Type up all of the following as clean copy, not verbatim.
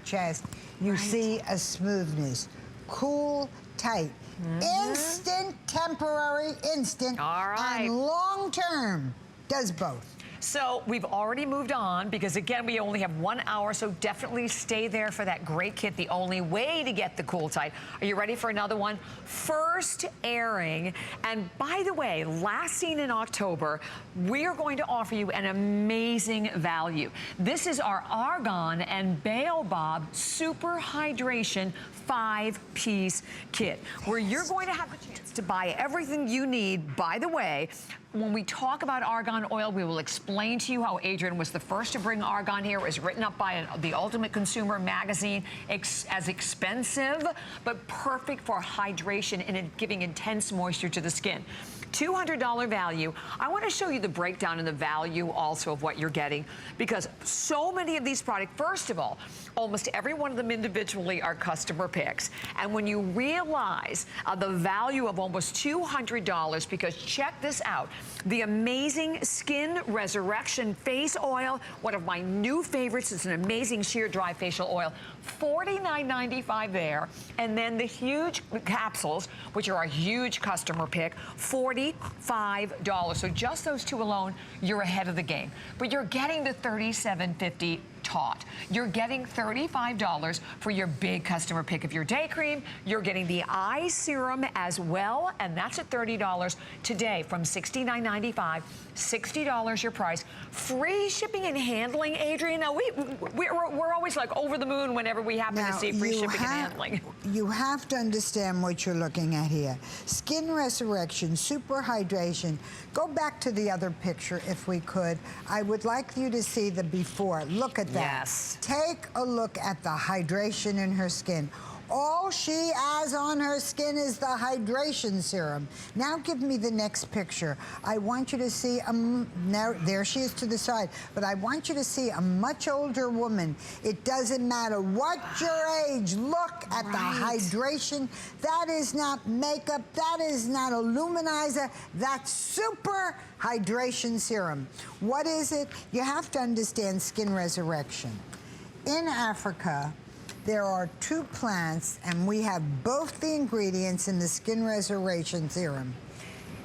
chest, you see a smoothness. Cool, tight. Instant, temporary, instant. All right. And long-term does both. So we've already moved on because, again, we only have 1 hour, so definitely stay there for that great kit, the only way to get the cool tight. Are you ready for another one? First airing. And by the way, last seen in October, we are going to offer you an amazing value. This is our Argan and Baobab Super Hydration 5-piece kit, where you're going to have the chance to buy everything you need. By the way, when we talk about argan oil, we will explain to you how Adrian was the first to bring argan here. It was written up by the Ultimate Consumer magazine as expensive, but perfect for hydration and giving intense moisture to the skin. $200 value. I want to show you the breakdown and the value also of what you're getting, because so many of these products, first of all, almost every one of them individually are customer picks. And when you realize the value of almost $200, because check this out, the amazing Skin Resurrection Face Oil, one of my new favorites. It's an amazing sheer dry facial oil, $49.95 there. And then the huge capsules, which are a huge customer pick, $45. So just those two alone, you're ahead of the game. But you're getting the $37.50 taught. You're getting $35 for your big customer pick of your day cream. You're getting the eye serum as well, and that's at $30 today from $69.95. $60 your price. Free shipping and handling, Adrian. Now, we're always like over the moon whenever we happen to see free shipping and handling. You have to understand what you're looking at here. Skin Resurrection, Super Hydration. Go back to the other picture if we could. I would like you to see the before. Look at that. Yes. Take a look at the hydration in her skin. All she has on her skin is the hydration serum. Now give me the next picture. I want you to see, now there she is to the side, but I want you to see a much older woman. It doesn't matter what your age. Look at the hydration. That is not makeup. That is not a luminizer. That's super hydration serum. What is it? You have to understand Skin Resurrection. In Africa, there are 2 plants, and we have both the ingredients in the Skin Resurrection Serum.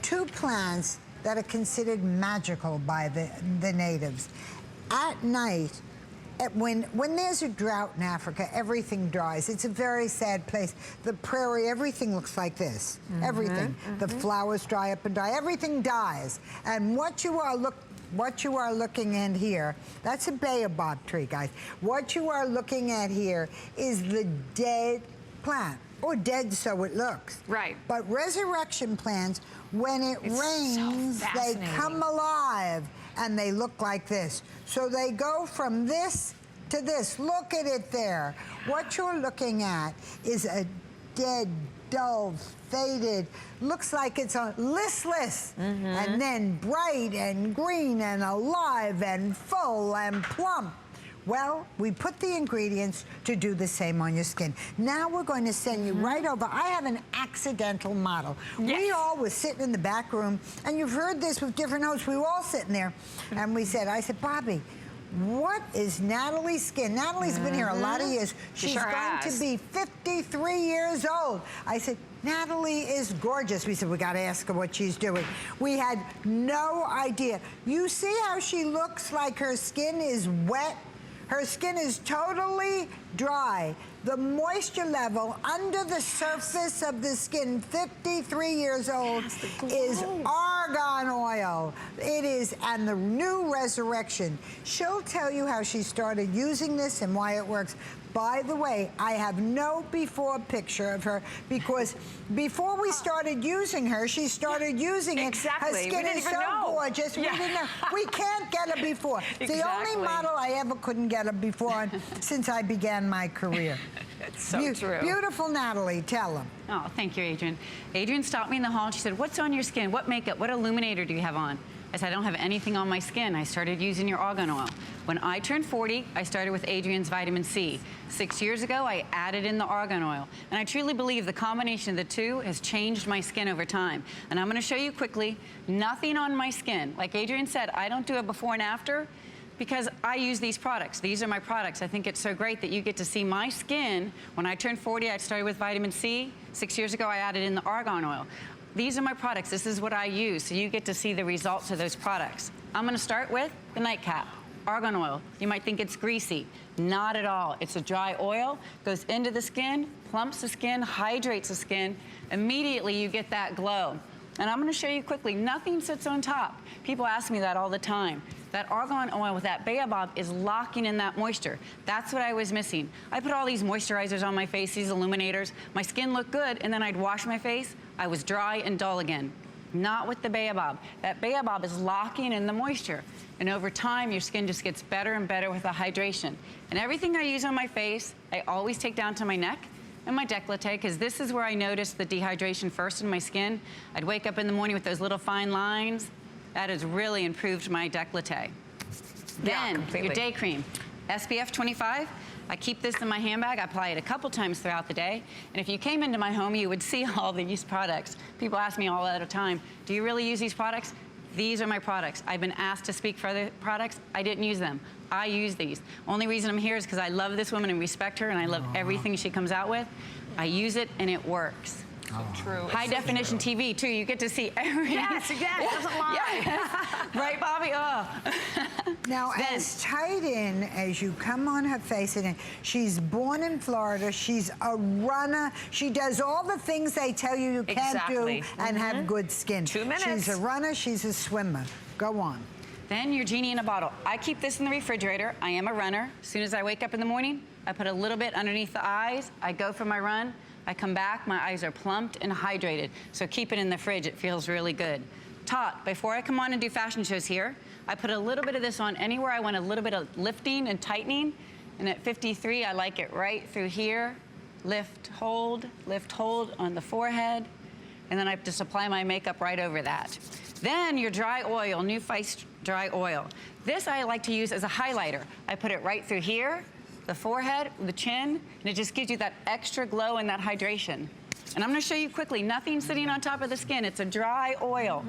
2 plants that are considered magical by the natives. At night, when there's a drought in Africa, everything dries. It's a very sad place. The prairie, everything looks like this. Everything. The flowers dry up and die. Everything dies. And what you are looking at here, that's a baobab tree, guys. What you are looking at here is the dead plant, or dead so it looks. Right. But resurrection plants, when it rains, they come alive and they look like this. So they go from this to this. Look at it there. What you're looking at is a dead, dull, faded, looks like it's listless, and then bright and green and alive and full and plump. Well, we put the ingredients to do the same on your skin. Now we're going to send you right over. I have an accidental model. Yes. We all were sitting in the back room, and you've heard this with different hosts. We were all sitting there, and I said, Bobby, what is Natalie's skin? Natalie's been here a lot of years. She's going to be 53 years old. I said, Natalie is gorgeous. We said, we got to ask her what she's doing. We had no idea. You see how she looks like her skin is wet? Her skin is totally dry. The moisture level under the surface of the skin, 53 years old, is argan oil. It is, and the new Resurrection. She'll tell you how she started using this and why it works. By the way, I have no before picture of her, because before we started using her, she started using it. Her skin is so gorgeous. We didn't know. We can't get her before. The only model I ever couldn't get her before since I began my career. It's so true. Beautiful Natalie, tell them. Oh, thank you, Adrian. Adrian stopped me in the hall and she said, what's on your skin? What makeup? What illuminator do you have on? I said, I don't have anything on my skin. I started using your argan oil. When I turned 40, I started with Adrian's vitamin C. 6 years ago, I added in the argan oil. And I truly believe the combination of the two has changed my skin over time. And I'm gonna show you quickly, nothing on my skin. Like Adrian said, I don't do a before and after, because I use these products. These are my products. I think it's so great that you get to see my skin. When I turned 40, I started with vitamin C. 6 years ago, I added in the argan oil. These are my products. This is what I use, so you get to see the results of those products. I'm gonna start with the nightcap. Argan oil. You might think it's greasy. Not at all. It's a dry oil, goes into the skin, plumps the skin, hydrates the skin. Immediately you get that glow. And I'm gonna show you quickly, nothing sits on top. People ask me that all the time. That argan oil with that baobab is locking in that moisture. That's what I was missing. I put all these moisturizers on my face, these illuminators. My skin looked good, and then I'd wash my face. I was dry and dull again. Not with the baobab. That baobab is locking in the moisture. And over time, your skin just gets better and better with the hydration. And everything I use on my face, I always take down to my neck and my décolleté, because this is where I noticed the dehydration first in my skin. I'd wake up in the morning with those little fine lines. That has really improved my décolleté. Then, your day cream. SPF 25. I keep this in my handbag. I apply it a couple times throughout the day. And if you came into my home, you would see all these products. People ask me all the time, do you really use these products? These are my products. I've been asked to speak for other products. I didn't use them. I use these. Only reason I'm here is because I love this woman and respect her, and I love everything she comes out with. I use it, and it works. So true. High definition TV, too. You get to see everything. Yes, again, it doesn't lie. Yeah. Right, Bobby? Oh. Now, as tight in as you come on her face, and she's born in Florida, she's a runner, she does all the things they tell you can't do and have good skin. 2 minutes. She's a runner, she's a swimmer. Go on. Then your genie in a bottle. I keep this in the refrigerator. I am a runner. As soon as I wake up in the morning, I put a little bit underneath the eyes. I go for my run. I come back, my eyes are plumped and hydrated. So keep it in the fridge, it feels really good. Tot, before I come on and do fashion shows here, I put a little bit of this on anywhere I want a little bit of lifting and tightening. And at 53, I like it right through here. Lift, hold on the forehead. And then I just apply my makeup right over that. Then your dry oil, New Face dry oil. This I like to use as a highlighter. I put it right through here, the forehead, the chin, and it just gives you that extra glow and that hydration. And I'm gonna show you quickly, nothing sitting on top of the skin. It's a dry oil.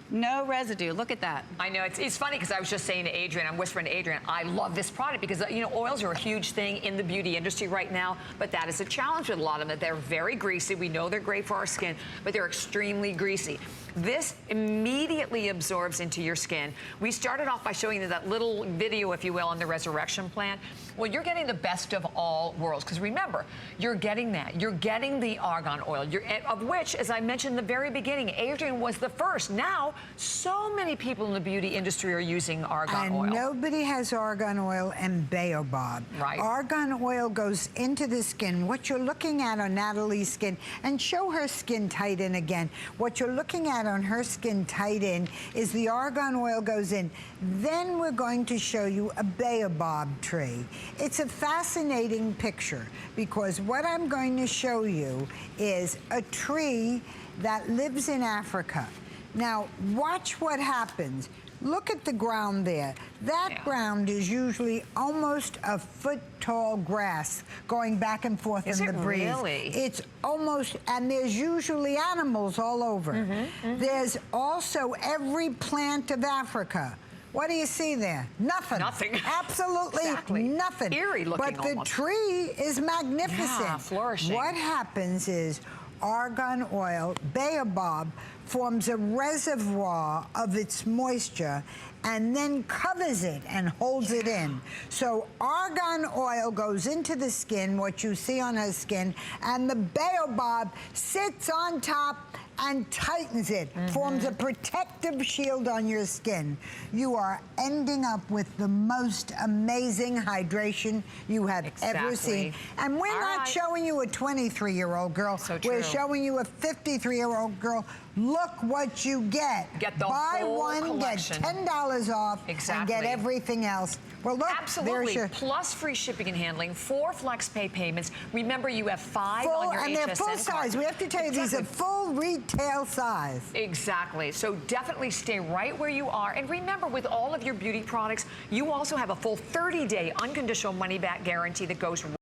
No residue, look at that. I know, it's funny because I was just saying to Adrienne, I'm whispering to Adrienne, I love this product because, you know, oils are a huge thing in the beauty industry right now, but that is a challenge with a lot of them, that they're very greasy. We know they're great for our skin, but they're extremely greasy. This immediately absorbs into your skin. We started off by showing you that little video, if you will, on the resurrection plant. Well, you're getting the best of all worlds, because remember, you're getting that. You're getting the argan oil, of which, as I mentioned in the very beginning, Adrienne was the first. Now, so many people in the beauty industry are using argan oil. And nobody has argan oil and baobab. Right. Argan oil goes into the skin. What you're looking at on Natalie's skin, and show her skin tight in again. What you're looking at on her skin tight in is the argan oil goes in. Then we're going to show you a baobab tree. It's a fascinating picture because what I'm going to show you is a tree that lives in Africa. Now, watch what happens. Look at the ground there. That ground is usually almost a foot tall grass going back and forth in the breeze. Really? It's almost, and there's usually animals all over. There's also every plant of Africa. What do you see there? Nothing. Nothing. Absolutely nothing. Eerie looking But the almost. tree is magnificent. Yeah, flourishing. What happens is argan oil, baobab, forms a reservoir of its moisture and then covers it and holds it in. So argan oil goes into the skin, what you see on her skin, and the baobab sits on top and tightens it, forms a protective shield on your skin. You are ending up with the most amazing hydration you have ever seen. And we're not showing you a 23-year-old girl. So true. We're showing you a 53-year-old girl. Look what you get. Get the Buy whole one, collection. get $10 off, and get everything else. Well, look, absolutely. Your Plus free shipping and handling, 4 flex pay payments. Remember, you have 5 full, on your and HSN they're full size. We have to tell you, these are full retail size. Exactly. So definitely stay right where you are. And remember, with all of your beauty products, you also have a full 30-day unconditional money-back guarantee that goes